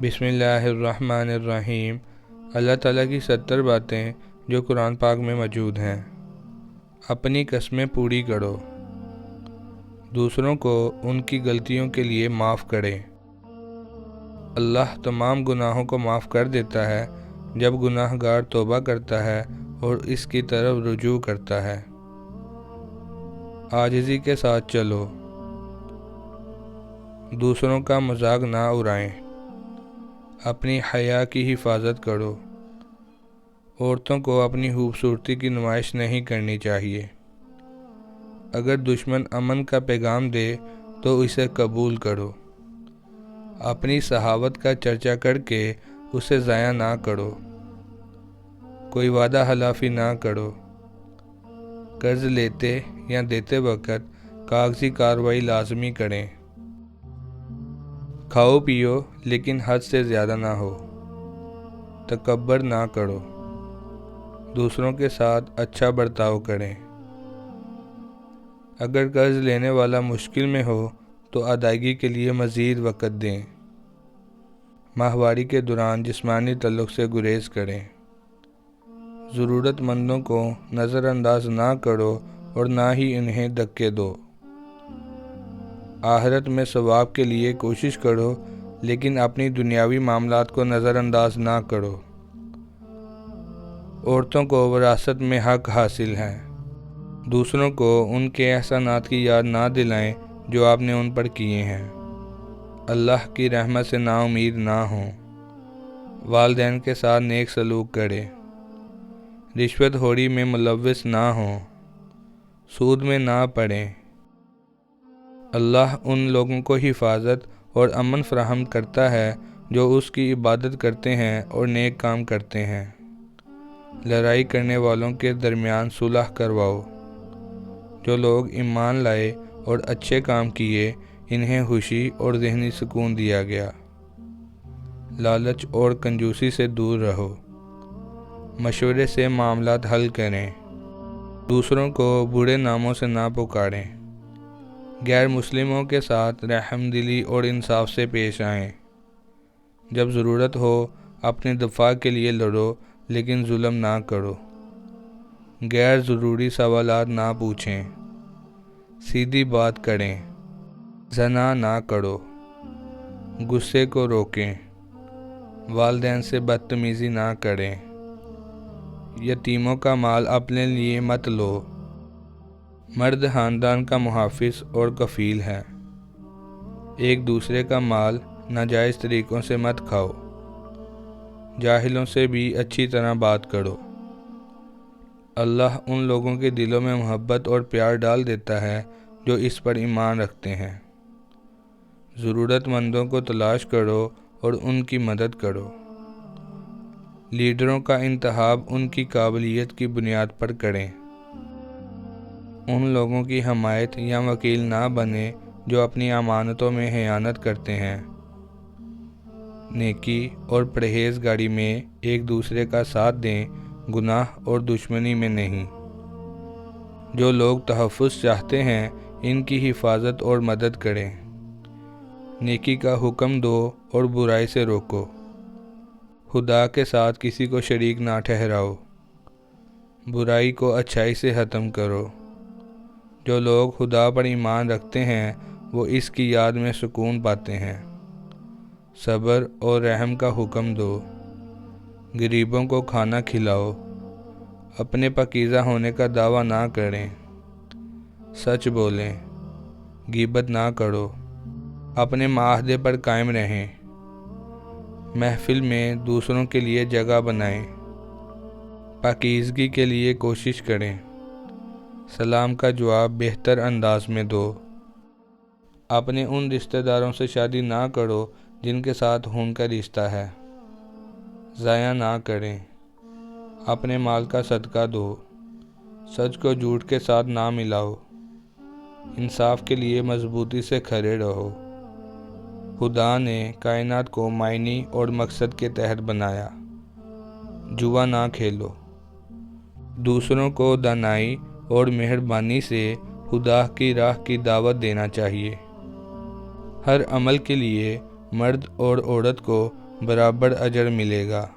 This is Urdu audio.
بسم اللہ الرحمن الرحیم۔ اللہ تعالیٰ کی 70 باتیں جو قرآن پاک میں موجود ہیں۔ اپنی قسمیں پوری کرو، دوسروں کو ان کی غلطیوں کے لیے معاف کریں۔ اللہ تمام گناہوں کو معاف کر دیتا ہے جب گناہ گار توبہ کرتا ہے اور اس کی طرف رجوع کرتا ہے۔ عاجزی کے ساتھ چلو، دوسروں کا مذاق نہ اڑائیں۔ اپنی حیا کی حفاظت کرو، عورتوں کو اپنی خوبصورتی کی نمائش نہیں کرنی چاہیے۔ اگر دشمن امن کا پیغام دے تو اسے قبول کرو۔ اپنی صحاوت کا چرچا کر کے اسے ضائع نہ کرو۔ کوئی وعدہ خلافی نہ کرو۔ قرض لیتے یا دیتے وقت کاغذی کارروائی لازمی کریں۔ کھاؤ پیو لیکن حد سے زیادہ نہ ہو۔ تکبر نہ کرو، دوسروں کے ساتھ اچھا برتاؤ کریں۔ اگر قرض لینے والا مشکل میں ہو تو ادائیگی کے لیے مزید وقت دیں۔ ماہواری کے دوران جسمانی تعلق سے گریز کریں۔ ضرورت مندوں کو نظر انداز نہ کرو اور نہ ہی انہیں دھکے دو۔ آخرت میں ثواب کے لیے کوشش کرو لیکن اپنی دنیاوی معاملات کو نظر انداز نہ کرو۔ عورتوں کو وراثت میں حق حاصل ہے۔ دوسروں کو ان کے احسانات کی یاد نہ دلائیں جو آپ نے ان پر کیے ہیں۔ اللہ کی رحمت سے نا امید نہ ہوں۔ والدین کے ساتھ نیک سلوک کریں۔ رشوت خوری میں ملوث نہ ہوں۔ سود میں نہ پڑیں۔ اللہ ان لوگوں کو حفاظت اور امن فراہم کرتا ہے جو اس کی عبادت کرتے ہیں اور نیک کام کرتے ہیں۔ لڑائی کرنے والوں کے درمیان صلح کرواؤ۔ جو لوگ ایمان لائے اور اچھے کام کیے انہیں خوشی اور ذہنی سکون دیا گیا۔ لالچ اور کنجوسی سے دور رہو۔ مشورے سے معاملات حل کریں۔ دوسروں کو برے ناموں سے نہ پکاریں۔ غیر مسلموں کے ساتھ رحم دلی اور انصاف سے پیش آئیں۔ جب ضرورت ہو اپنی دفاع کے لیے لڑو لیکن ظلم نہ کرو۔ غیر ضروری سوالات نہ پوچھیں۔ سیدھی بات کریں۔ زنا نہ کرو۔ غصے کو روکیں۔ والدین سے بدتمیزی نہ کریں۔ یتیموں کا مال اپنے لیے مت لو۔ مرد خاندان کا محافظ اور کفیل ہے۔ ایک دوسرے کا مال ناجائز طریقوں سے مت کھاؤ۔ جاہلوں سے بھی اچھی طرح بات کرو۔ اللہ ان لوگوں کے دلوں میں محبت اور پیار ڈال دیتا ہے جو اس پر ایمان رکھتے ہیں۔ ضرورت مندوں کو تلاش کرو اور ان کی مدد کرو۔ لیڈروں کا انتخاب ان کی قابلیت کی بنیاد پر کریں۔ ان لوگوں کی حمایت یا وکیل نہ بنیں جو اپنی امانتوں میں خیانت کرتے ہیں۔ نیکی اور پرہیزگاری میں ایک دوسرے کا ساتھ دیں، گناہ اور دشمنی میں نہیں۔ جو لوگ تحفظ چاہتے ہیں ان کی حفاظت اور مدد کریں۔ نیکی کا حکم دو اور برائی سے روکو۔ خدا کے ساتھ کسی کو شریک نہ ٹھہراؤ۔ برائی کو اچھائی سے ختم کرو۔ جو لوگ خدا پر ایمان رکھتے ہیں وہ اس کی یاد میں سکون پاتے ہیں۔ صبر اور رحم کا حکم دو۔ غریبوں کو کھانا کھلاؤ۔ اپنے پاکیزہ ہونے کا دعویٰ نہ کریں۔ سچ بولیں۔ غیبت نہ کرو۔ اپنے معاہدے پر قائم رہیں۔ محفل میں دوسروں کے لیے جگہ بنائیں۔ پاکیزگی کے لیے کوشش کریں۔ سلام کا جواب بہتر انداز میں دو۔ اپنے ان رشتہ داروں سے شادی نہ کرو جن کے ساتھ خون کا رشتہ ہے۔ ضائع نہ کریں۔ اپنے مال کا صدقہ دو۔ سچ کو جھوٹ کے ساتھ نہ ملاؤ۔ انصاف کے لیے مضبوطی سے کھڑے رہو۔ خدا نے کائنات کو معنی اور مقصد کے تحت بنایا۔ جوا نہ کھیلو۔ دوسروں کو دانائی اور مہربانی سے خدا کی راہ کی دعوت دینا چاہیے۔ ہر عمل کے لیے مرد اور عورت کو برابر اجر ملے گا۔